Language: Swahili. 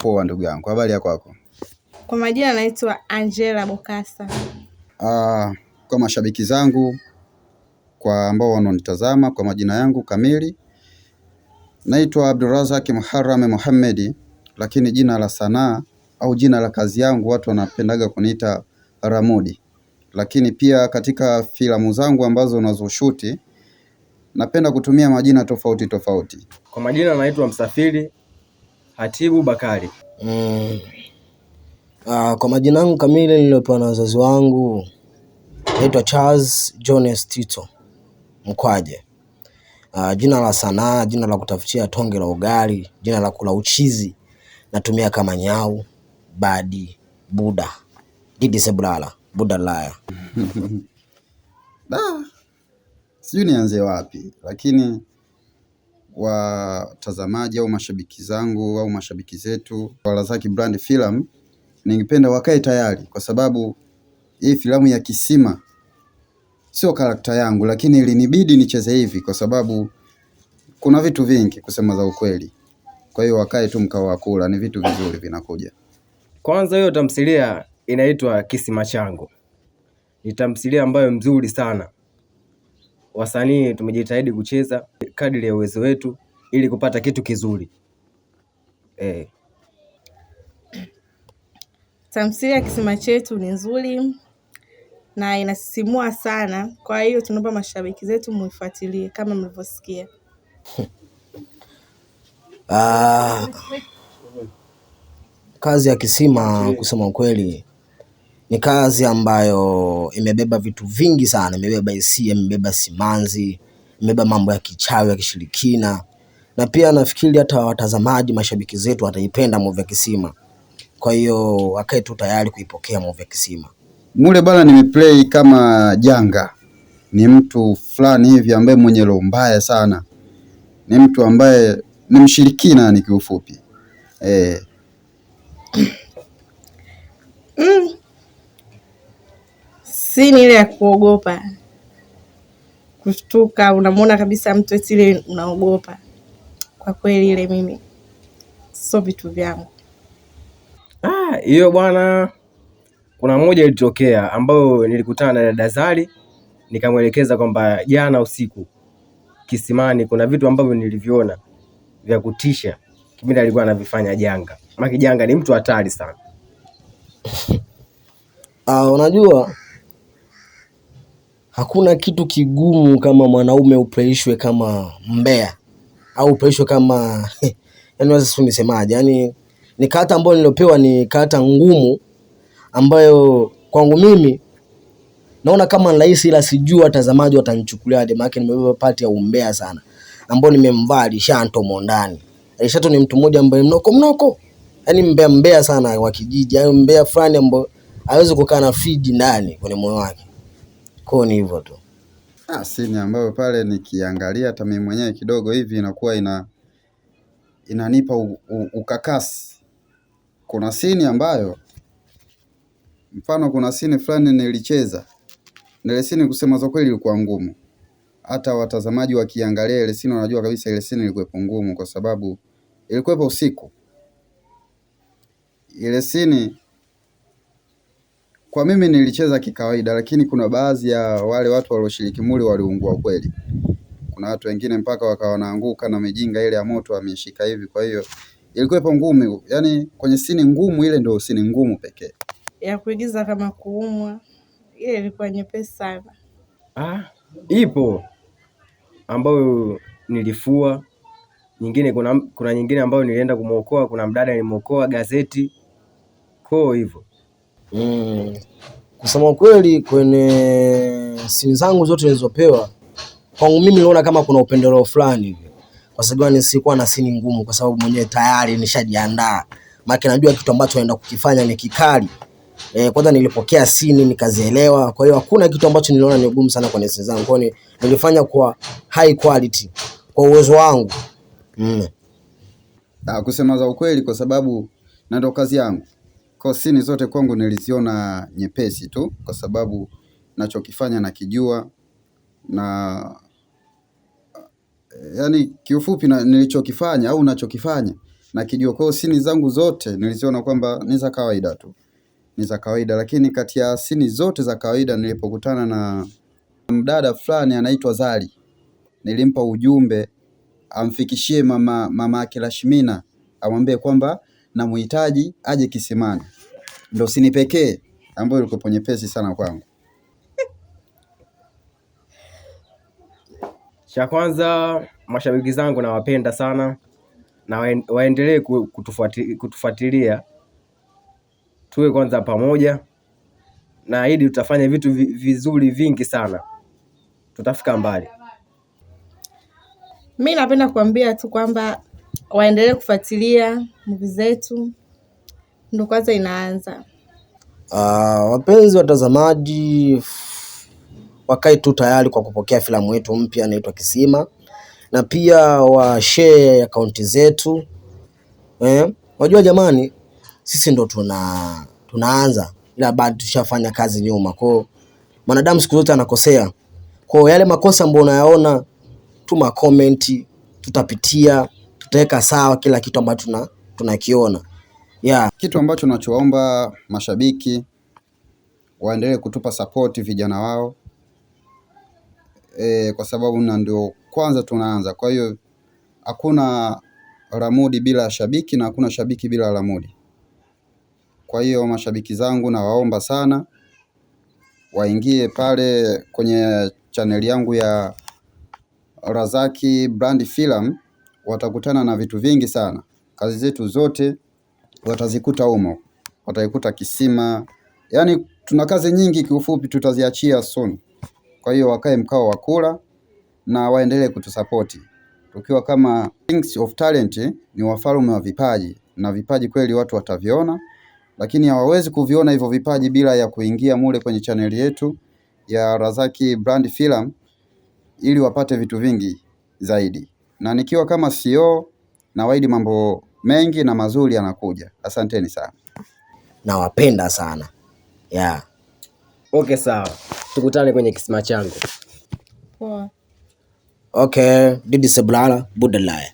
poa ndugu yangu. Habari ya kwako? Kwa majina naitwa Angela Bokassa. Kwa mashabiki zangu, kwa ambao wananitazama, kwa majina yangu kamili naitwa Abdulrazak Muharram Mohamed, lakini jina la sanaa au jina la kazi yangu watu wanapendaga kuniita Ramudi. Lakini pia katika filamu zangu ambazo nazoshuti napenda kutumia majina tofauti tofauti. Kwa majina naitwa Msafiri Hatibu Bakari. Kwa majina yangu kamili niliyopewa na wazazi wangu naitwa Charles Jones Tito Mkwaje. Jina la sanaa, jina la kutafutia tonge la ugali, jina la kula uchizi natumia kama Nyau, Badi, Buda, Didi Sebrala, Buda Laya. Sijui nianze wapi, lakini watazamaji au mashabiki zangu au mashabiki zetu wa Razaki Brand Film, ningependa wakae tayari kwa sababu hii filamu ya Kisima sio karakta yangu, lakini ilinibidi nicheze hivi kwa sababu kuna vitu vingi kusema za ukweli. Kwa hiyo wakae tu mkao wa kula, ni vitu vizuri vinakuja. Kwanza hiyo tamthilia inaitwa Kisima Changu. Ni tamthilia ambayo mzuri sana. Wasanii tumejitahidi kucheza kadri ya uwezo wetu ili kupata kitu kizuri. Tamthilia Kisima Chetu ni nzuri na inasisimua sana. Kwa hiyo tunaomba mashabiki zetu muifuatilie kama mlivyosikia. Kazi ya Kisima kusema ukweli ni kazi ambayo imebeba vitu vingi sana. Imebeba hisia, imebeba simanzi, imebeba mambo ya kichawi ya kishirikina, na pia nafikiri hata watazamaji mashabiki zetu wataipenda movie ya Kisima. Kwa hiyo wakae tu tayari kuipokea movie ya Kisima. Mule bana nimeplay kama janga. Ni mtu fulani hivi ambaye mwenye roho mbaya sana. Ni mtu ambaye ni mshirikina ni kiufupi. Sini ile ya kuogopa, kushtuka, unamuona kabisa mtu eti ile unaogopa. Kwa kweli ile mimi sio vitu vyangu. Hiyo bwana, kuna mmoja ilitokea ambayo nilikutana na dada Zari, nikamwelekeza kwamba jana usiku Kisimani kuna vitu ambavyo niliviona vya kutisha kipindi alikuwa anavifanya Janga. Maana Janga ni mtu hatari sana. Unajua hakuna kitu kigumu kama mwanaume upreishwe kama mbea au upreishwe kama yani wazi nisemaje, yani ni kata ambayo nilopewa ni kata ngumu ambayo kwangu mimi naona kama ni rahisi, ila sijui watazamaji watanichukuliaje. Maana nimebeba part ya umbea sana ambao nimemvaa Lishanto mondani. Lishanto ni mtu mmoja ambaye mnoko yani mbea sana wa kijiji, yani mbea fulani ambaye hawezi kukaa na friji ndani kwenye moyo wake. Kwa ni hivyo tu. Sini ambayo pale nikiangalia hata mimi mwenyewe kidogo hivi inakuwa inanipa ukakasi. Kuna sini ambayo mfano kuna sini fulani nilicheza. Ile sini kusema za kweli ilikuwa ngumu. Hata watazamaji wakiangalia ile sini wanajua kabisa ile sini ilikuwa ngumu kwa sababu ilikuwa usiku. Ile sini kwa mimi nilicheza kikawaida, lakini kuna baadhi ya wale watu walioshiriki muli waliungua kweli. Kuna watu wengine mpaka wakawa wanaanguka na mijinga ile ya moto ameshika hivi. Kwa hiyo ilikuwa ngumu, yani kwenye sini ngumu ile ndio sini ngumu pekee. Ya kuigiza kama kuumwa ile ilikuwa nyepesi sana. Ipo ambayo nilifua, nyingine kuna nyingine ambayo nilienda kumuokoa, kuna mdada nilimuokoa gazeti. Kwa hivyo kusema kweli kwenye sini zangu zote nilizopewa kwangu mimi naona kama kuna upendeleo fulani hivi. Kwa sababu nisikuwa na sini ngumu kwa sababu mwenyewe tayari nishajiandaa. Maana najua kitu ambacho naenda kukifanya ni kikali. Kwanza nilipokea sini nikazielewa. Kwa hiyo hakuna kitu ambacho niliona ni ngumu sana kwenye sini zangu. Kwa hiyo nilifanya kwa high quality kwa uwezo wangu. Kusema za ukweli kwa sababu na ndo kazi yangu. Kwa sini zote kwangu niliziona nyepesi tu kwa sababu nachokifanya nakijua yani kiufupi nilichokifanya au nachokifanya na kijua. Kwa hiyo sini zangu zote niliziona kwamba ni za kawaida tu, ni za kawaida, lakini kati ya sini zote za kawaida nilipokutana na mdada fulani anaitwa Zari, nilimpa ujumbe amfikishie mama yake Lashmina, amwambie kwamba namuhitaji aje kisimani. Ndio sini pekee ambayo ilikuwa nyepesi sana kwangu. Cha kwanza, mashabiki zangu nawapenda sana na waendelee kutufuatilia, tuwe kwanza pamoja, na ili tutafanya vitu vizuri vingi sana, tutafika mbali. Mimi napenda kuambia tu kwamba waendelee kufuatilia movie zetu, ndio kwanza inaanza. Wapenzi watazamaji, wakae tu tayari kwa kupokea filamu yetu mpya inaitwa Kisima, na pia wa share akaunti zetu. Unajua jamani, sisi ndo tunaanza, ila bado tushafanya kazi nyuma. Kwa mwanadamu siku zote anakosea. Kwa yale makosa ambayo unayaona, tuma comment, tutapitia, tutaweka sawa kila kitu ambacho tunakiona. Kitu ambacho nachoomba mashabiki waendelee kutupa support vijana wao, kwa sababu ndio kwanza tunaanza. Kwa hiyo hakuna Ramudi bila shabiki na hakuna shabiki bila Ramudi. Kwa hiyo mashabiki zangu nawaomba sana waingie pale kwenye channel yangu ya Razaki Brand Film, watakutana na vitu vingi sana. Kazi zetu zote watazikuta humo, wataikuta Kisima. Yaani tuna kazi nyingi, kiufupi tutaziachia soon. Kwa hiyo wakae mkao wa kula na waendelee kutusapoti. Tukiwa kama Kings of Talent, ni wafalme wa vipaji, na vipaji kweli watu wataviona, lakini hawawezi kuviona hivyo vipaji bila ya kuingia mule kwenye channel yetu ya Razaki Brand Film ili wapate vitu vingi zaidi. Na nikiwa kama CEO nawaahidi mambo mengi na mazuri yanakuja. Asanteni sana. Nawapenda sana. Okay, sawa. Tukutane kwenye kisima changu. Poa. Okay, Didi Seblala, Budalaya.